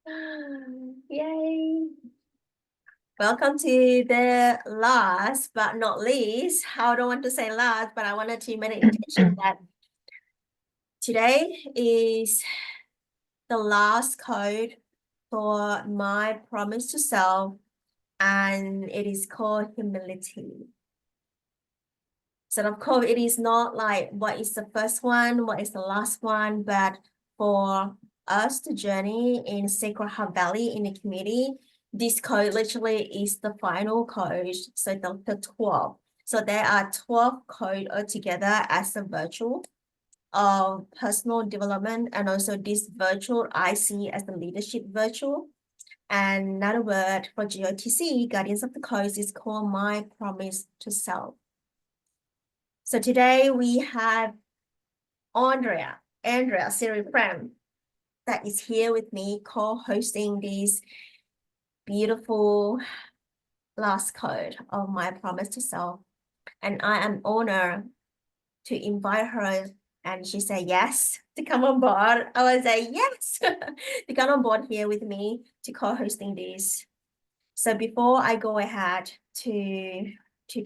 Yay. Welcome to the last but not least. I don't want to say last, but I wanted to make an intention that today is the last code for my promise to self, and it is called humility. So of course, it is not like what is the first one, what is the last one, but for us to journey in Sacred Heart Valley in the community, this code literally is the final code. So the 12. So there are 12 codes altogether as a virtual of personal development, and also this virtual I see as the leadership virtual. And another word for GOTC, Guardians of the Coast, is called my promise to self. So today we have Andrea Siri Prem, that is here with me co-hosting this beautiful last code of my promise to self. And I am honored to invite her, and she said yes to come on board. I was like, yes, to come on board here with me to co-hosting this. So before I go ahead to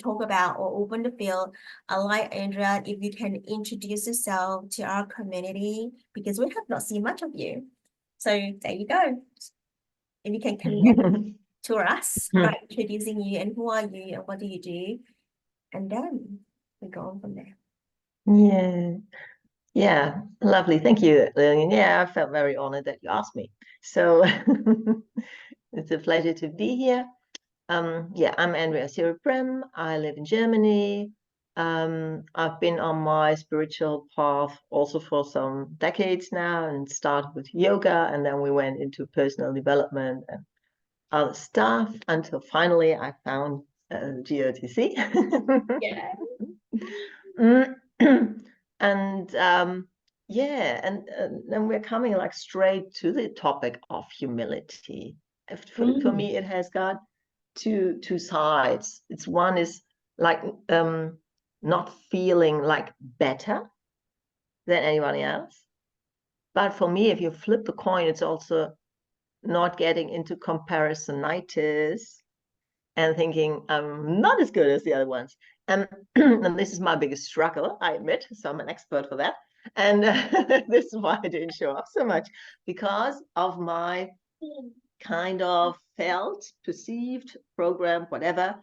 talk about or open the field, I'd like Andrea, if you can introduce yourself to our community, because we have not seen much of you. So there you go. If you can connect to us by introducing you, and who are you and what do you do? And then we go on from there. Yeah, lovely. Thank you, Lilian. Yeah, I felt very honored that you asked me. So it's a pleasure to be here. Yeah, I'm Andrea Prem. I live in Germany. I've been on my spiritual path also for some decades now, and started with yoga, and then we went into personal development and other stuff until finally I found GOTC. Yeah. And yeah, and then we're coming like straight to the topic of humility. For me, it has got two sides. It's one is like not feeling like better than anybody else. But for me, if you flip the coin, it's also not getting into comparisonitis and thinking I'm not as good as the other ones. And this is my biggest struggle, I admit, so I'm an expert for that. And this is why I didn't show up so much, because of my kind of felt, perceived, program, whatever,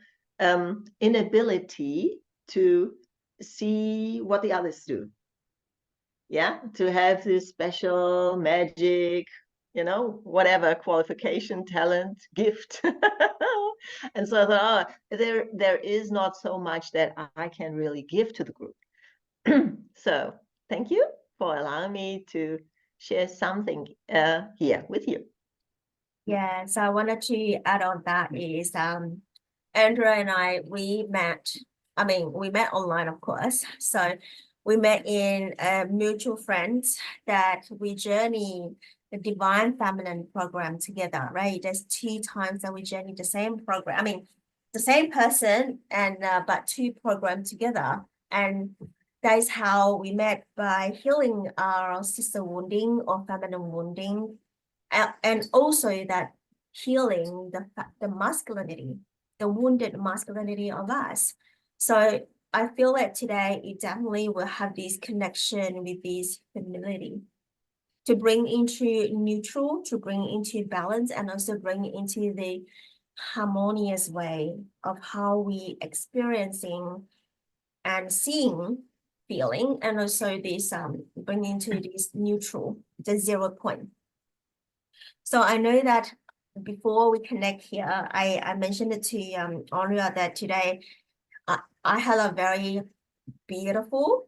inability to see what the others do. Yeah, to have this special magic, whatever qualification, talent, gift. And so I thought, there is not so much that I can really give to the group. So thank you for allowing me to share something here with you. Yeah, so I wanted to add on that is Andrea and I, we met online, of course. So we met in mutual friends that we journey the Divine Feminine program together, right? There's 2 times that we journey the same program. I mean, the same person and but 2 programs together. And that is how we met, by healing our sister wounding or feminine wounding, and also that healing the masculinity, the wounded masculinity of us. So I feel that today it definitely will have this connection with this humility to bring into neutral, to bring into balance, and also bring into the harmonious way of how we experiencing and seeing, feeling, and also this bring into this neutral, the 0 point. So I know that before we connect here, I mentioned it to Andrea that today I had a very beautiful,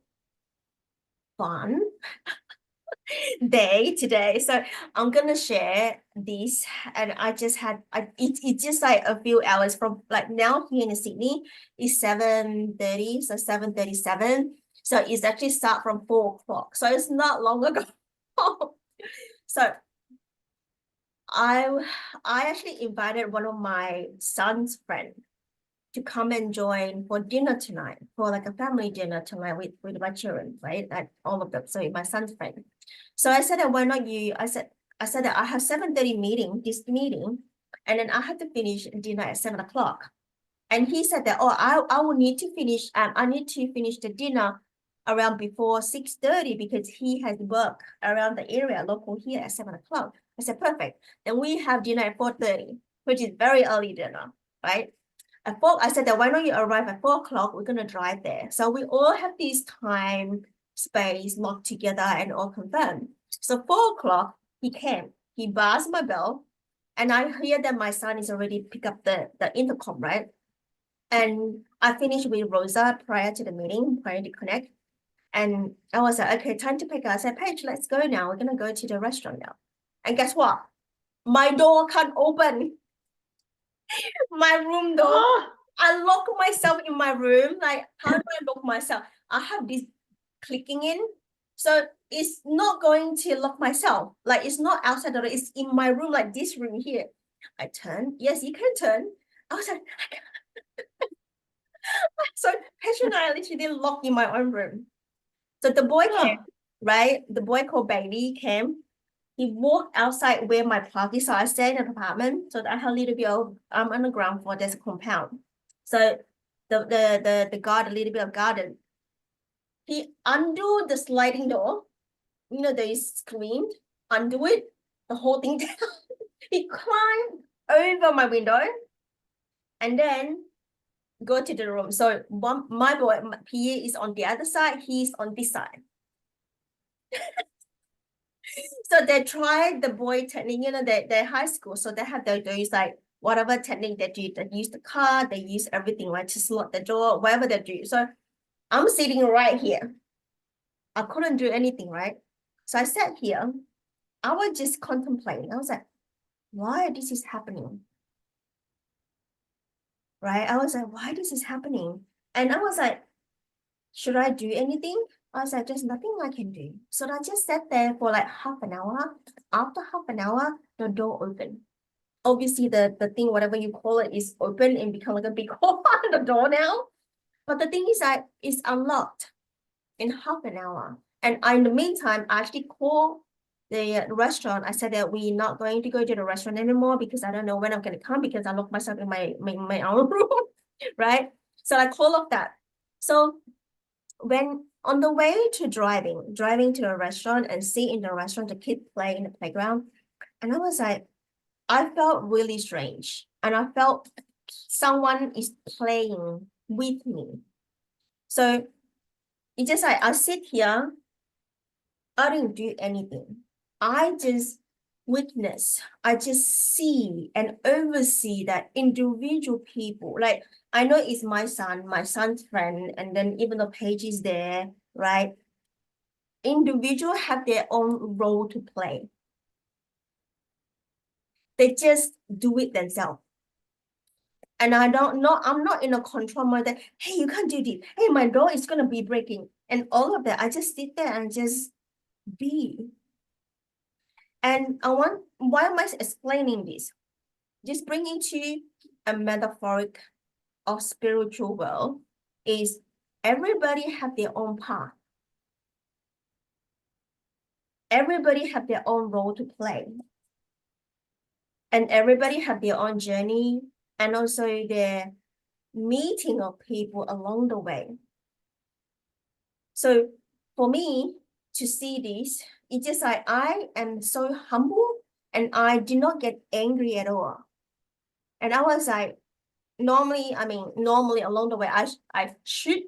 fun day today. So I'm gonna share this, and I just had it's just like a few hours from like now here in Sydney is 7:30, so 7:37. So it's actually start from 4 o'clock. So it's not long ago. So I actually invited one of my son's friends to come and join for dinner tonight, for like a family dinner tonight with my children, right? Like all of them. So my son's friend. So I said, why not you? I said, I said that I have 7:30 meeting, this meeting, and then I have to finish dinner at 7 o'clock. And he said that, oh, I will need to finish, I need to finish the dinner around before 6:30 because he has work around the area local here at 7 o'clock. I said, perfect. Then we have dinner at 4:30, which is very early dinner, right? At 4, I said that why don't you arrive at 4 o'clock? We're gonna drive there. So we all have this time, space locked together and all confirmed. So 4 o'clock, he came, he buzzed my bell, and I hear that my son is already pick up the intercom, right? And I finished with Rosa prior to the meeting, prior to connect. And I was like, okay, time to pick up. I said, Paige, let's go now. We're gonna go to the restaurant now. And guess what? My door can't open. My room door. Oh, I lock myself in my room. Like, how do I lock myself? I have this clicking in. So it's not going to lock myself. Like, it's not outside the door. It's in my room, like this room here. I turn. Yes, you can turn. I was like, so Paige and I literally locked in my own room. So the boy came, right? The boy called Bailey came. He walked outside where my park is. So I stay in an apartment. So I have a little bit of on the ground floor, there's a compound. So the garden, a little bit of garden. He undo the sliding door, you know, they screened, undo it, the whole thing down. He climbed over my window and then go to the room. So my boy, he is on the other side, he's on this side. So they tried the boy technique, you know, they're high school. So they have those like whatever technique they do, they use the car, they use everything, right? To slot the door, whatever they do. So I'm sitting right here. I couldn't do anything, right? So I sat here. I was just contemplating. I was like, why this is happening? Right? I was like, why this is happening? And I was like, should I do anything? I was like, there's nothing I can do. So I just sat there for like half an hour. After half an hour, the door opened. Obviously, the thing, whatever you call it, is open and become like a big hole on the door now. But the thing is that it's unlocked in half an hour. And in the meantime, I actually called the restaurant. I said that we're not going to go to the restaurant anymore because I don't know when I'm going to come because I locked myself in my own room, right? So I called off that. So when on the way to driving to a restaurant and see in the restaurant the kid play in the playground, and I was like, I felt really strange, and I felt someone is playing with me. So it's just like I sit here, I didn't do anything. I just witness, I just see and oversee that individual people. Like I know it's my son, my son's friend, and then even the page is there, right? Individuals have their own role to play. They just do it themselves. And I'm not in a control mode that, hey, you can't do this. Hey, my door is gonna be breaking. And all of that, I just sit there and just be. And why am I explaining this? Just bringing to a metaphoric of spiritual world is everybody have their own path. Everybody have their own role to play. And everybody have their own journey and also their meeting of people along the way. So for me to see this, it's just like I am so humble and I do not get angry at all. And I was like, normally along the way, I should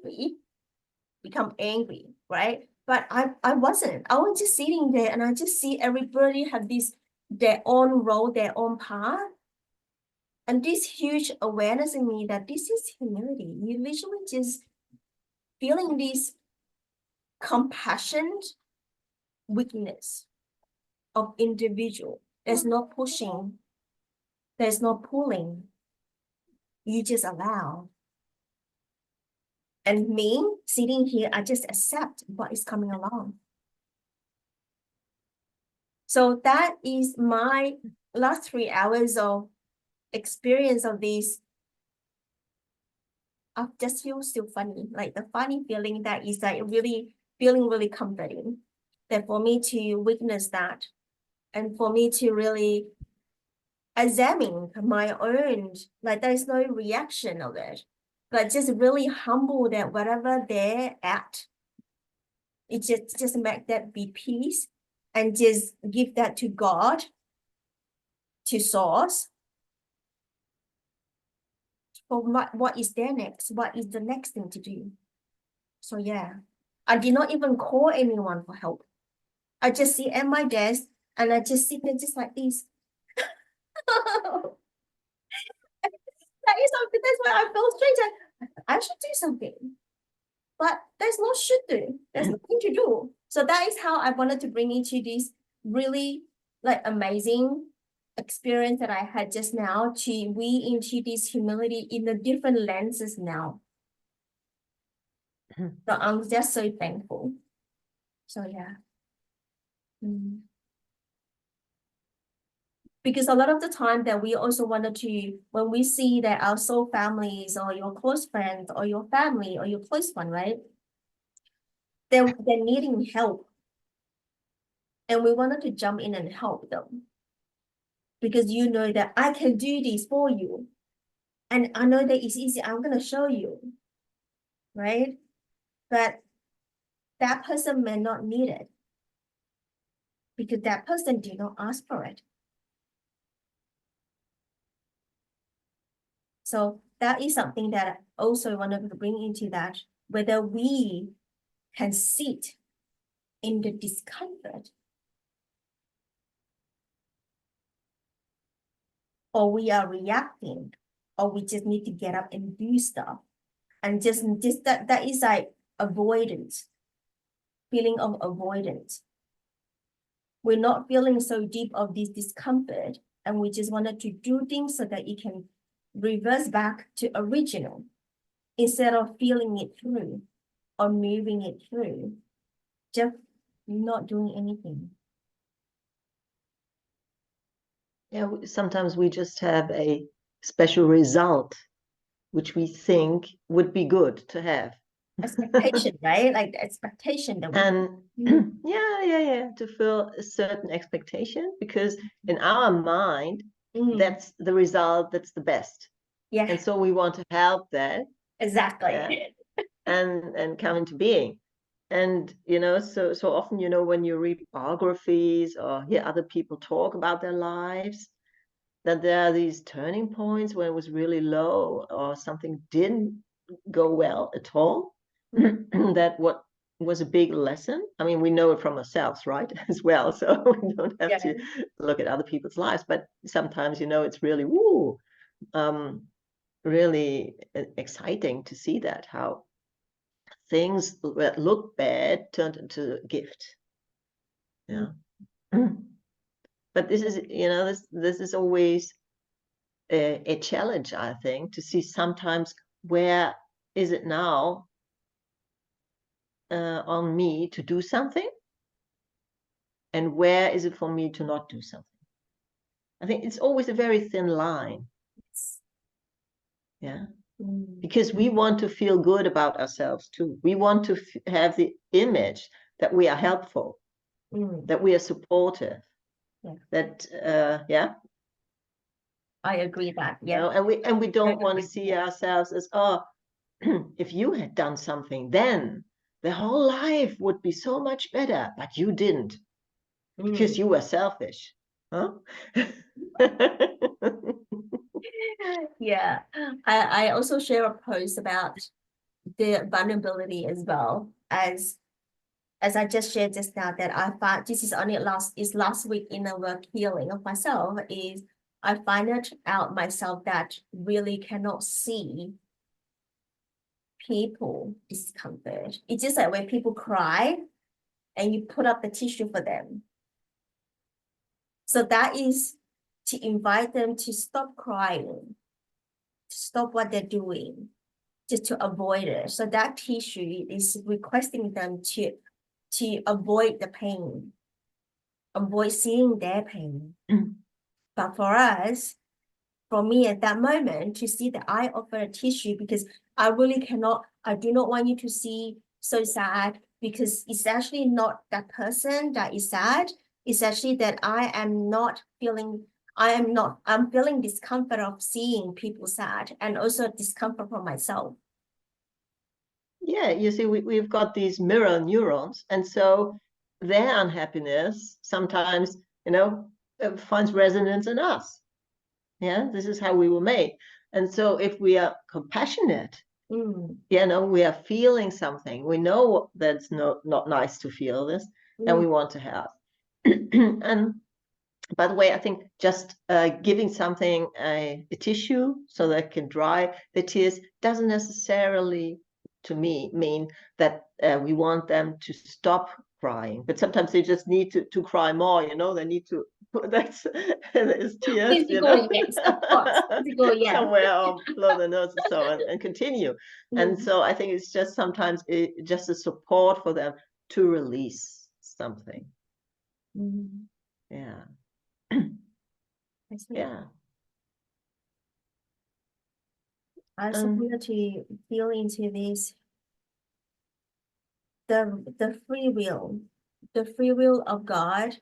become angry, right? But I wasn't. I was just sitting there and I just see everybody have their own role, their own path. And this huge awareness in me that this is humility. You literally just feeling this compassion, weakness of individual. There's no pushing. There's no pulling. You just allow. And me sitting here, I just accept what is coming along. So that is my last 3 hours of experience of this. I just feel still funny, like the funny feeling that is like really feeling really comforting. That for me to witness that And for me to really examine my own, like there's no reaction of it, but just really humble that whatever they're at, it just make that be peace and just give that to God, to source, for what is there next, what is the next thing to do. So yeah, I did not even call anyone for help. I just sit at my desk and I just sit there just like this. That is something, that's why I feel strange. I should do something, but there's no should do. There's nothing to do. So that is how I wanted to bring into this really like amazing experience that I had just now to weave into this humility in the different lenses now. So I'm just so thankful. So yeah. Because a lot of the time that we also wanted to, when we see that our soul families or your close friends or your family or your close one, right? They're needing help. And we wanted to jump in and help them. Because you know that I can do this for you. And I know that it's easy. I'm going to show you. Right? But that person may not need it. Because that person did not ask for it. So that is something that I also wanted to bring into that, whether we can sit in the discomfort or we are reacting or we just need to get up and do stuff. And just that is like avoidance, feeling of avoidance. We're not feeling so deep of this discomfort and we just wanted to do things so that it can reverse back to original instead of feeling it through or moving it through, just not doing anything. Yeah, sometimes we just have a special result which we think would be good to have. Expectation, right? Like the expectation that we and yeah, to fill a certain expectation, because in our mind, that's the result, that's the best. Yeah. And so we want to help that. Exactly. Yeah, and come into being. And so often, when you read biographies or hear other people talk about their lives, that there are these turning points when it was really low or something didn't go well at all. That what was a big lesson. I mean, we know it from ourselves, right? As well. So we don't have to look at other people's lives, but sometimes, it's really, really exciting to see that, how things that look bad turned into a gift. Yeah. But this is, this is always a challenge, I think, to see sometimes where is it now on me to do something, and where is it for me to not do something. I think it's always a very thin line. Yeah. Because we want to feel good about ourselves too. We want to have the image that we are helpful, that we are supportive, that I agree that, yeah. And we don't want to see ourselves as, if you had done something, then the whole life would be so much better, but you didn't because you were selfish. Huh? Yeah. I also share a post about the vulnerability as well, as I just shared just now, that I find this is only last week in the work healing of myself, is I find it out myself that really cannot see people discomfort. It's just like when people cry and you put up the tissue for them. So that is to invite them to stop crying, to stop what they're doing, just to avoid it. So that tissue is requesting them to avoid the pain, avoid seeing their pain. But for us, for me at that moment, to see that I offer a tissue, because I do not want you to see so sad, because it's actually not that person that is sad, It's actually that I'm feeling discomfort of seeing people sad, and also discomfort for myself. Yeah, you see, we've got these mirror neurons, and so their unhappiness sometimes, finds resonance in us. Yeah, this is how we were made. And so if we are compassionate, we are feeling something. We know that's not nice to feel this, and we want to help. And by the way, I think just giving something a tissue so that it can dry the tears doesn't necessarily, to me, mean that we want them to stop crying. But sometimes they just need to cry more, they need to, that's tears, Physical, yes, of course. Physical, yes. somewhere or blow the nose and so on, and continue. And so I think it's just sometimes just a support for them to release something. Yeah. Yeah. I also wanted to feel into this, the free will of God,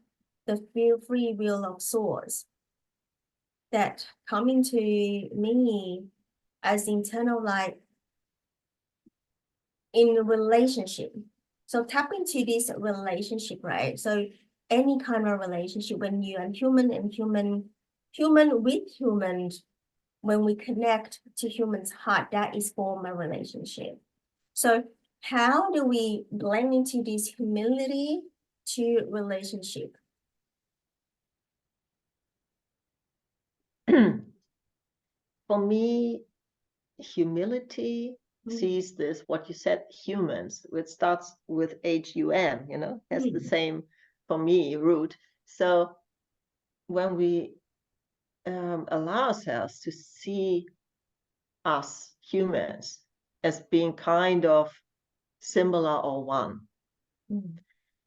the free will of source that coming to me as internal light in a relationship. So tap into this relationship, right? So any kind of relationship, when you are human and human with human, when we connect to human's heart, that is form a relationship. So how do we blend into this humility to relationship? For me, humility sees this, what you said, humans, which starts with HUM, has the same, for me, root. So when we allow ourselves to see us humans as being kind of similar or one,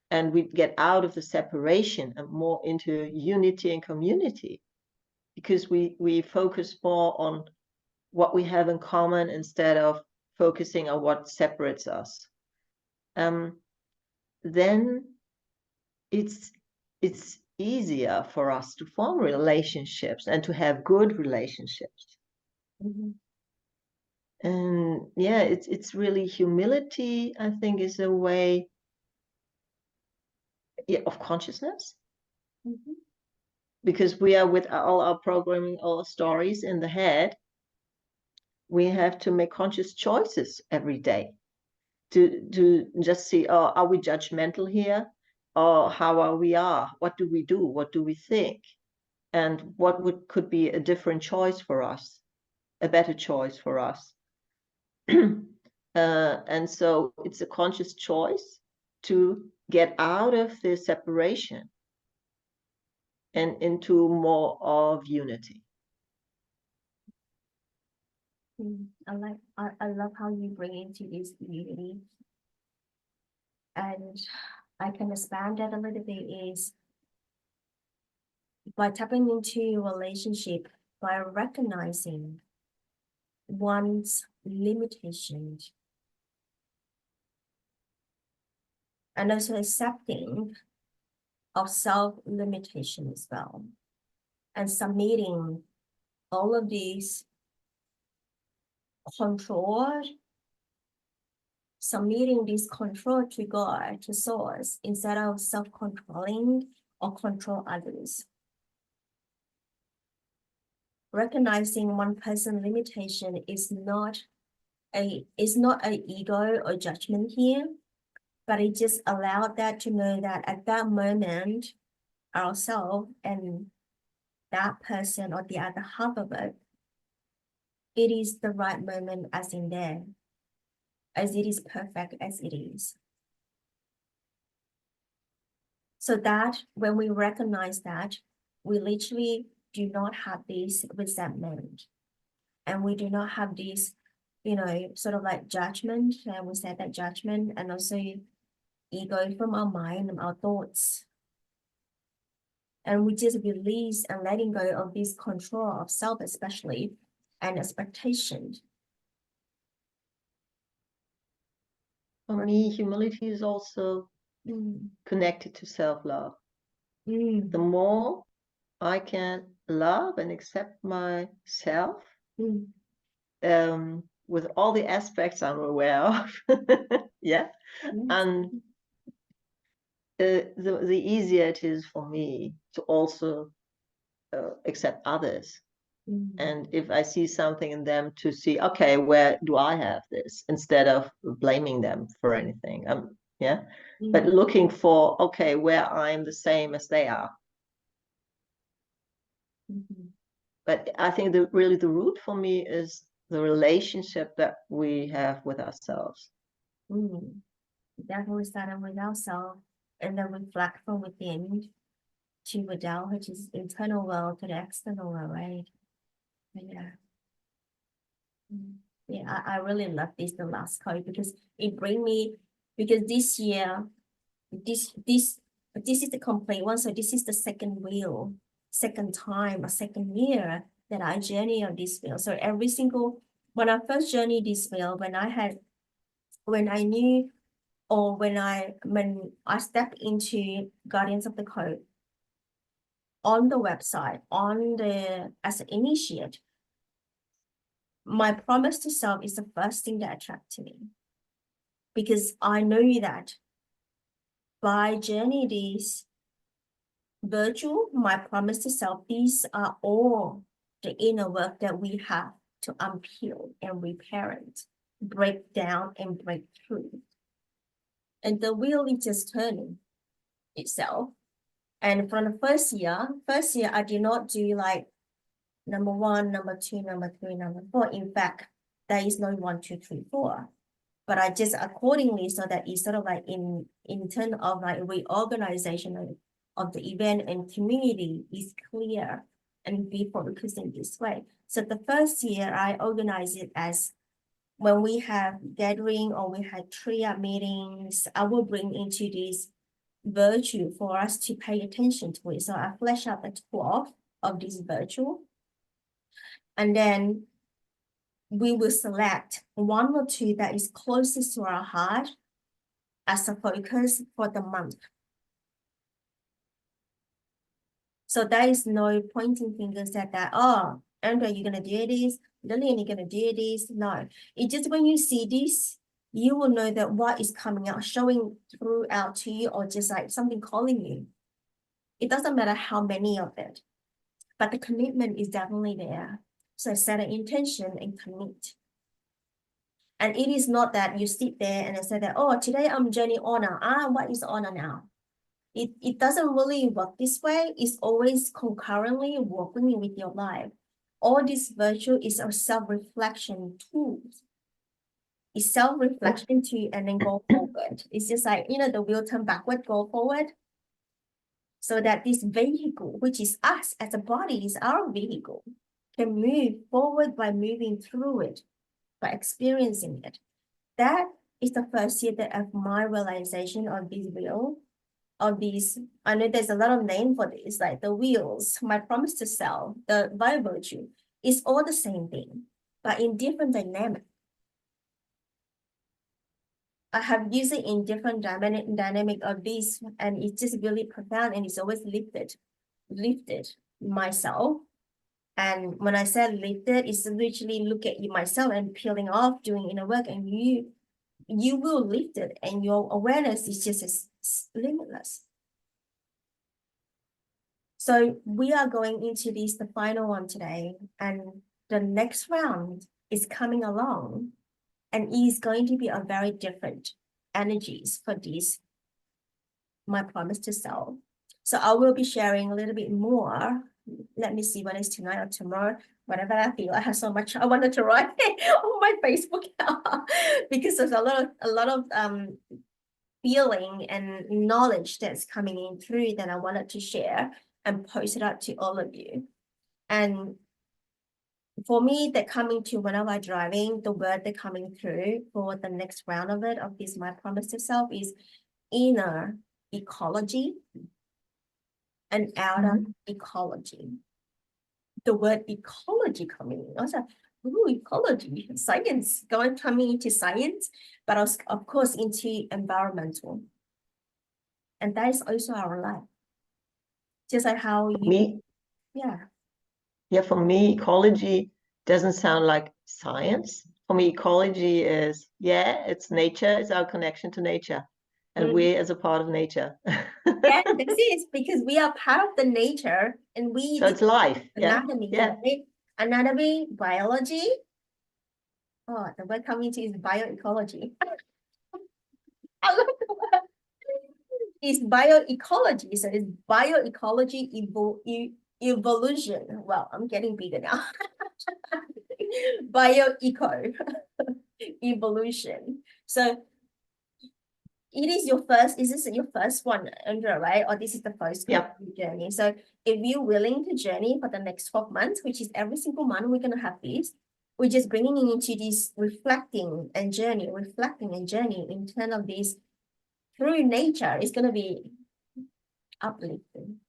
and we get out of the separation and more into unity and community, because we focus more on what we have in common instead of focusing on what separates us. Then it's easier for us to form relationships and to have good relationships. And yeah, it's really humility, I think, is a way of consciousness. Because we are, with all our programming, all our stories in the head, we have to make conscious choices every day to just see, oh, are we judgmental here? Or how are we? What do we do? What do we think? And what could be a different choice for us, a better choice for us? And so it's a conscious choice to get out of the separation and into more of unity. I love how you bring into this unity, and I can expand that a little bit, is by tapping into a relationship, by recognizing one's limitations and also accepting of self-limitation as well, and submitting all of these submitting this control to God, to source, instead of self-controlling or control others. Recognizing one person's limitation is not an ego or judgment here, but it just allowed that to know that at that moment, ourselves and that person or the other half of it, it is the right moment as in there, as it is perfect as it is. So that when we recognize that, we literally do not have this resentment, and we do not have this, sort of like judgment, and we said that judgment, and also ego from our mind and our thoughts. And we just release and letting go of this control of self, especially, and expectation. For me, humility is also connected to self-love. the more I can love and accept myself, with all the aspects I'm aware of. Yeah. And the easier it is for me to also accept others. And if I see something in them, to see, okay, where do I have this, instead of blaming them for anything. Yeah. But looking for, okay, where I'm the same as they are. But I think really the root for me is the relationship that we have with ourselves. Definitely starting with ourselves and then reflect from within to without, which is internal world, to the external world, right? Yeah. Yeah, I really love the last quote, because it bring me, because this year, this is the complete one. So this is the second wheel, second time or second year that I journey on this wheel. So every single, when I first journeyed this wheel, when I knew, or when I stepped into Guardians of the Code on the website, as an initiate, my promise to self is the first thing that attracted me, because I know that by journey this virtual, my promise to self, these are all the inner work that we have to unpeel and reparent, break down and break through. And the wheel is just turning itself. And from the first year, I did not do like number 1, number 2, number 3, number 4. In fact, there is no 1, 2, 3, 4. But I just accordingly, so that it's sort of like in terms of like reorganization of the event and community is clear and be focused in this way. So the first year I organize it as, when we have gathering or we had triad meetings, I will bring into this virtue for us to pay attention to it. So I flesh out the 12 of this virtue, and then we will select 1 or 2 that is closest to our heart as a focus for the month. So there is no pointing fingers at that, oh, Andrea, you're going to do this, Lilian, you're going to do this. No, it's just when you see this, you will know that what is coming out, showing through out to you, or just like something calling you. It doesn't matter how many of it, but the commitment is definitely there. So set an intention and commit. And it is not that you sit there and say that, oh, today I'm journeying honor. What is honor now? It doesn't really work this way. It's always concurrently working with your life. All this virtue is a self-reflection tool. It's self-reflection to, and then go forward. It's just like, the wheel turn backward, go forward. So that this vehicle, which is us as a body, is our vehicle, can move forward by moving through it, by experiencing it. That is the first year that of my realization of this wheel, of these. I know there's a lot of name for this, like the wheels, my promise to self, the by virtue. It's all the same thing, but in different dynamic. I have used it in different dynamic of this, and it's just really profound, and it's always lifted myself. And when I said lifted, it's literally look at you myself and peeling off, doing inner work, and you will lift it, and your awareness is just limitless. So we are going into this, the final one today, and the next round is coming along, and is going to be a very different energies for this, my promise to self. So I will be sharing a little bit more. Let me see when it's tonight or tomorrow, whatever I feel. I have so much I wanted to write on my Facebook because there's a lot of feeling and knowledge that's coming in through that I wanted to share and post it out to all of you. And for me, that coming to whenever I'm driving, the word that coming through for the next round of it, of this my promise to self, is inner ecology and outer ecology. The word ecology coming in. I was like, ooh, ecology, science, coming into science, but also, of course, into environmental. And that is also our life. Just like how you, Me, yeah. for me, ecology doesn't sound like science. For me, ecology is, it's nature, it's our connection to nature. And we as a part of nature. Yeah, this is because we are part of the nature and we So it's life. anatomy, Yeah. right? Anatomy, biology. Oh, the word coming to is bioecology. I love the word. It's bioecology. So it's bioecology evolution. Well, I'm getting bigger now. Bioeco evolution. So it is your first, is this your first one, Andrea, right? Or this is the first journey. So if you're willing to journey for the next 12 months, which is every single month, we're going to have this, we're just bringing it into this reflecting and journey in terms of this through nature. It's going to be uplifting.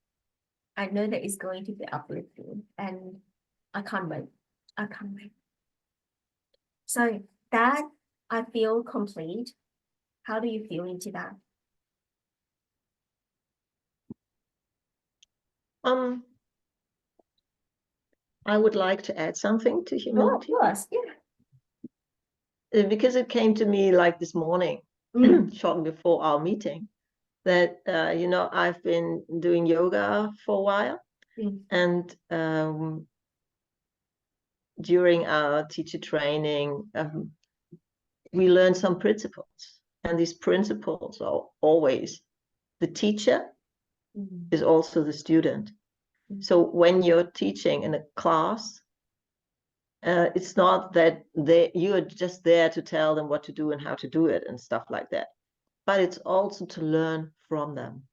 I know that it's going to be uplifting and I can't wait. I can't wait. So that I feel complete. How do you feel into that? I would like to add something to humility. Oh, of course, yeah. Because it came to me like this morning, shortly before our meeting, that, I've been doing yoga for a while. And during our teacher training, we learned some principles. And these principles are always the teacher is also the student. So when you're teaching in a class, it's not that you are just there to tell them what to do and how to do it and stuff like that, but it's also to learn from them.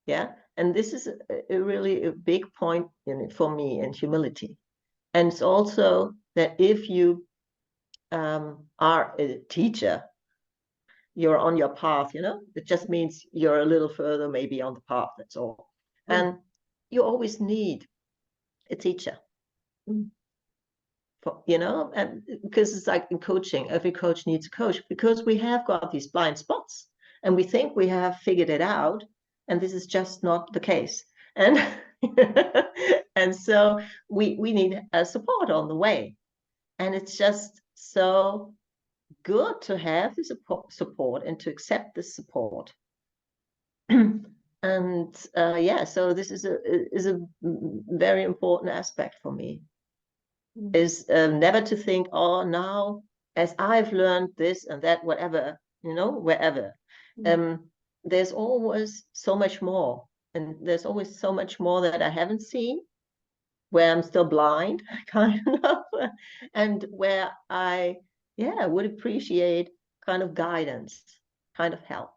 Yeah, and this is a really a big point in it for me in humility. And it's also that if you are a teacher, you're on your path, it just means you're a little further maybe on the path, that's all. And you always need a teacher. And because it's like in coaching, every coach needs a coach, because we have got these blind spots and we think we have figured it out, and this is just not the case. And and so we need a support on the way, and it's just so good to have this support and to accept this support. And so this is a very important aspect for me. Is never to think, oh, now as I've learned this and that, whatever, wherever. There's always so much more, and there's always so much more that I haven't seen, where I'm still blind, kind of, and where I would appreciate kind of guidance, kind of help.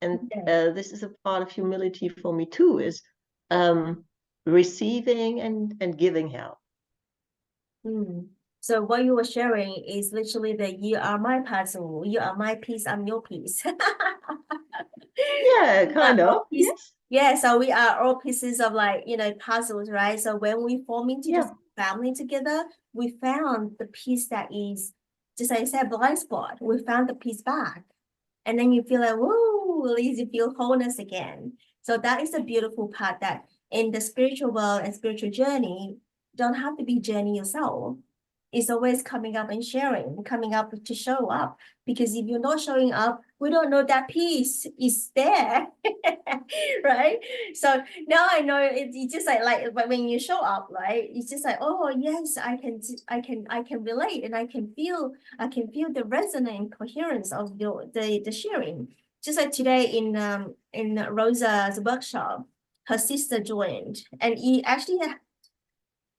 And this is a part of humility for me too, is receiving and giving help. So what you were sharing is literally that you are my puzzle, you are my piece, I'm your piece. Yeah, kind of. Yes. Yeah, so we are all pieces of puzzles, right? So when we form into this family together, we found the piece that is, just like I said, blind spot. We found the piece back. And then you feel like, whoa, at least you feel wholeness again. So that is the beautiful part, that in the spiritual world and spiritual journey, don't have to be journey yourself. It's always coming up and sharing, coming up to show up. Because if you're not showing up, we don't know that piece is there, right? So now I know it's just like when you show up, right? It's just like, oh yes, I can relate, and I can feel the resonant coherence of the sharing. Just like today in Rosa's workshop, her sister joined, and he actually,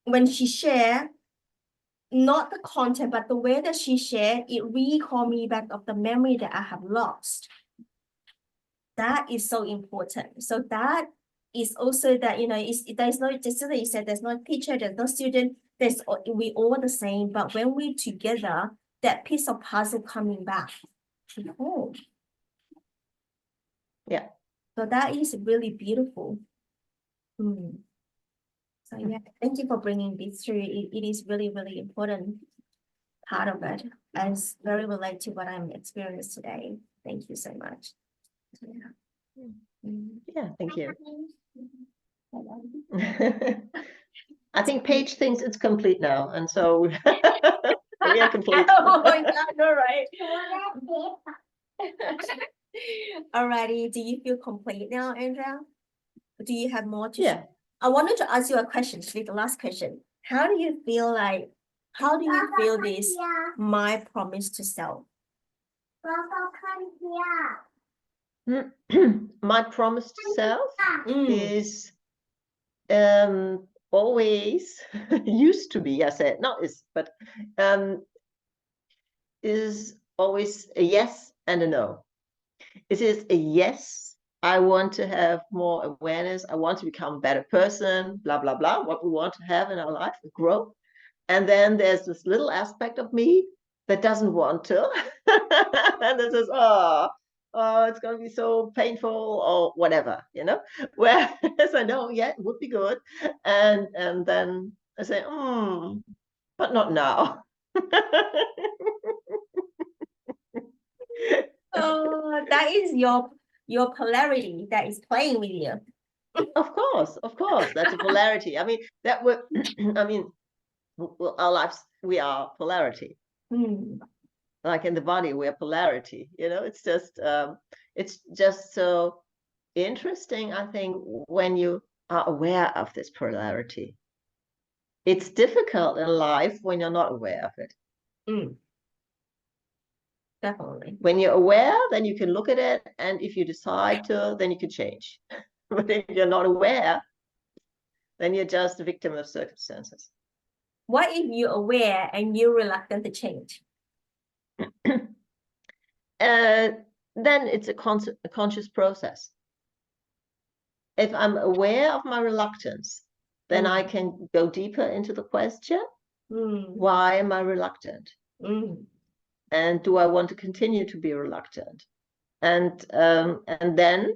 when she shared, not the content, but the way that she shared, it recalled me back of the memory that I have lost. That is so important. So that is also that, there's no, just like you said, there's no teacher, there's no student, we all the same, but when we together, that piece of puzzle coming back to home. Yeah. So that is really beautiful. So yeah, thank you for bringing this through. It is really, really important part of it, and it's very related to what I'm experiencing today. Thank you so much. Yeah, thank you. I think Paige thinks it's complete now, and so we are complete. Oh my God, all right. Alrighty, do you feel complete now, Andrea? Do you have more to share? I wanted to ask you a question, the last question. How do you feel this my promise to self? My promise to self is always used to be, I said, not is, but is always a yes and a no. It is a yes, I want to have more awareness, I want to become a better person, blah, blah, blah, what we want to have in our life, grow. And then there's this little aspect of me that doesn't want to. And it says, oh, it's going to be so painful or whatever, you know. Whereas I know, yeah, it would be good. And then I say, but not now. Oh, that is your polarity that is playing with you. Of course, that's a polarity. I mean, that would, I mean, our lives, we are polarity. Like in the body, we are polarity. You know, it's just so interesting, I think, when you are aware of this polarity. It's difficult in life when you're not aware of it. Definitely. When you're aware, then you can look at it, and if you decide to, then you can change. But if you're not aware, then you're just a victim of circumstances. What if you're aware and you're reluctant to change? Then it's a conscious process. If I'm aware of my reluctance, then I can go deeper into the question, why am I reluctant? And do I want to continue to be reluctant? And then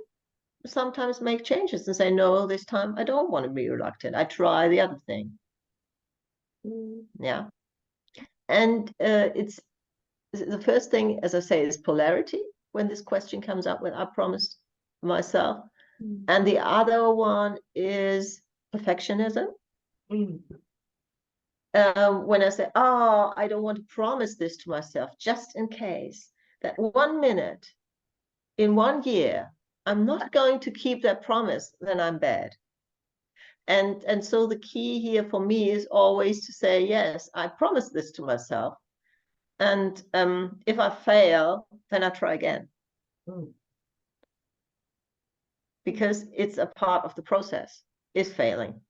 sometimes make changes and say, no, this time I don't want to be reluctant. I try the other thing. Yeah. And it's the first thing, as I say, is polarity. When this question comes up, when I promised myself. And the other one is perfectionism. When I say, oh, I don't want to promise this to myself, just in case that 1 minute in 1 year, I'm not going to keep that promise, then I'm bad. And so the key here for me is always to say, yes, I promise this to myself. And if I fail, then I try again. Because it's a part of the process, is failing.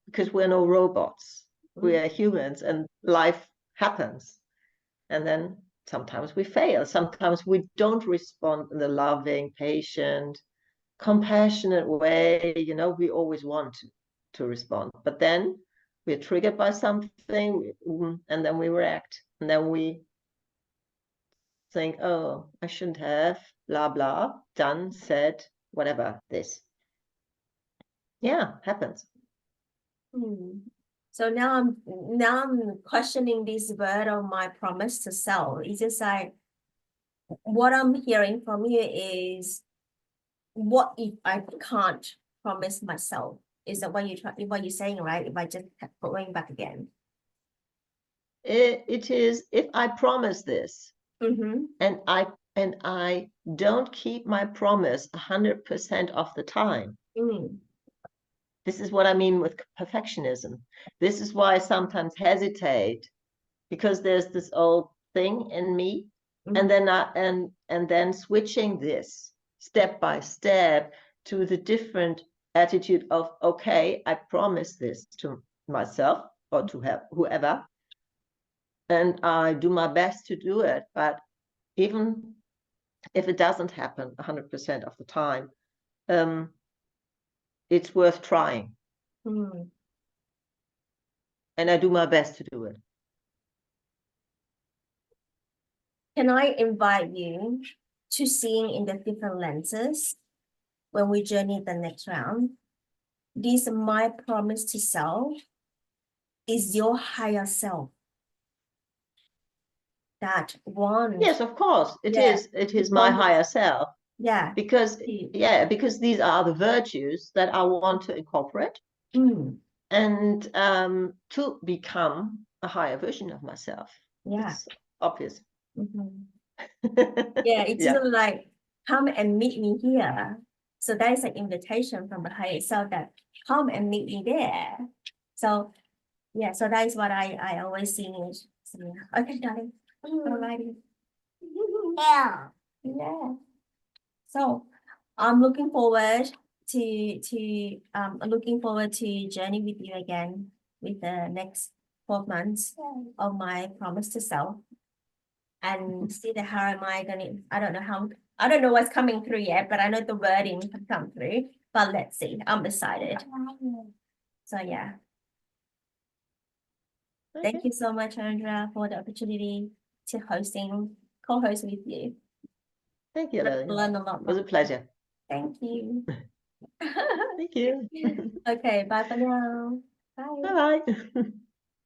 Because we're no robots. We are humans, and life happens. And then sometimes we fail. Sometimes we don't respond in the loving, patient, compassionate way, you know, we always want to respond. But then we're triggered by something, and then we react. And then we think, oh, I shouldn't have, blah, blah, done, said, whatever, this. Yeah, happens. So now I'm questioning this word of my promise to self. It's just like, what I'm hearing from you is, what if I can't promise myself? Is that what you're saying, right? If I just kept going back again. It is, if I promise this, and I don't keep my promise 100% of the time. This is what I mean with perfectionism. This is why I sometimes hesitate, because there's this old thing in me, and then switching this step by step to the different attitude of, okay, I promise this to myself or to whoever, and I do my best to do it. But even if it doesn't happen 100% of the time, it's worth trying. And I do my best to do it. Can I invite you to seeing in the different lenses when we journey the next round? This my promise to self is your higher self. That one. Yes, of course. It is my higher self. Yeah. Because these are the virtues that I want to incorporate. and to become a higher version of myself. Yeah. It's obvious. Yeah, it's Yeah. just like come and meet me here. So that is an invitation from the higher self that come and meet me there. So yeah, so that is what I always see. So, yeah. Okay, darling. Alrighty. Yeah. Yeah. So I'm looking forward to journey with you again with the next 12 months of my promise to self and see that how am I gonna, I don't know what's coming through yet, but I know the wording can come through. But let's see. I'm excited. So yeah. Okay. Thank you so much, Andrea, for the opportunity to co-host with you. Thank you, Lilian. Learn a lot It was more. a pleasure. Thank you. Thank you. Okay, bye for now. Bye. Bye-bye.